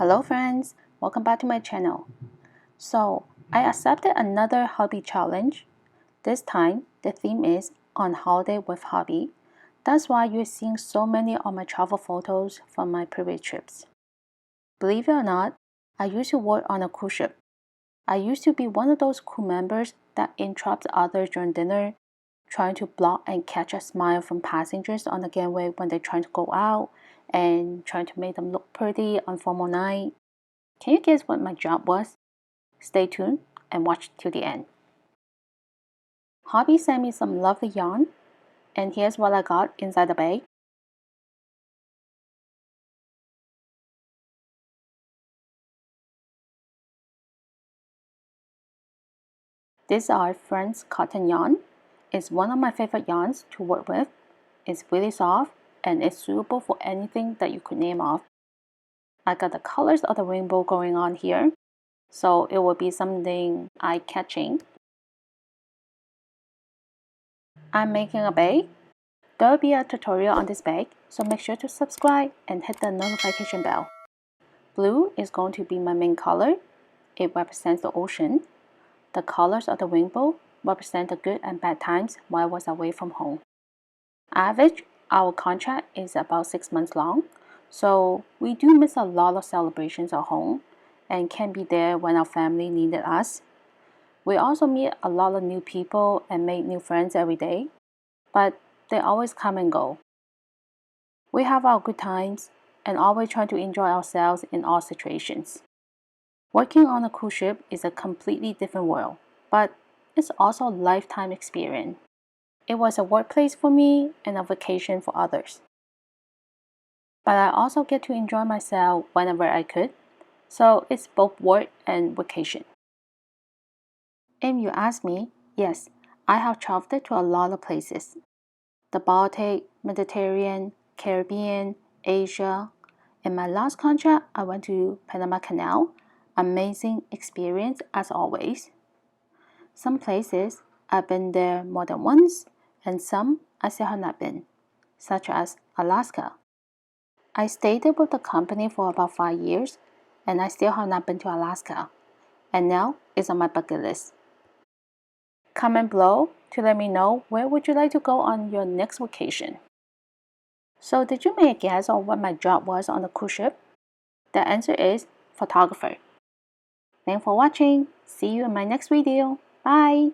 Hello friends, welcome back to my channel. So, I accepted another Hobbii challenge. This time, the theme is On Holiday with Hobbii. That's why you're seeing so many of my travel photos from my previous trips. Believe it or not, I used to work on a cruise ship. I used to be one of those crew members that interrupts others during dinner, trying to block and catch a smile from passengers on the gangway when they're trying to go out, and trying to make them look pretty on formal night. Can you guess what my job was? Stay tuned and watch till the end. Hobbii sent me some lovely yarn, and here's what I got inside the bag. These are Friends cotton yarn. It's one of my favorite yarns to work with. It's really soft and it's suitable for anything that you could name off. I got the colors of the rainbow going on here, so it will be something eye-catching. I'm making a bag. There will be a tutorial on this bag, so make sure to subscribe and hit the notification bell. Blue is going to be my main color. It represents the ocean. The colors of the rainbow represent the good and bad times while I was away from home. Average, our contract is about 6 months long, so we do miss a lot of celebrations at home and can't be there when our family needed us. We also meet a lot of new people and make new friends every day, but they always come and go. We have our good times and always try to enjoy ourselves in all situations. Working on a cruise ship is a completely different world, but it's also a lifetime experience. It was a workplace for me and a vacation for others. But I also get to enjoy myself whenever I could, so it's both work and vacation. If you ask me, yes, I have traveled to a lot of places. The Baltic, Mediterranean, Caribbean, Asia. In my last contract, I went to Panama Canal. Amazing experience as always. Some places I've been there more than once, and some I still have not been, such as Alaska. I stayed with the company for about 5 years, and I still have not been to Alaska, and now it's on my bucket list. Comment below to let me know where would you like to go on your next vacation. So did you make a guess on what my job was on the cruise ship? The answer is photographer. Thanks for watching. See you in my next video. Bye!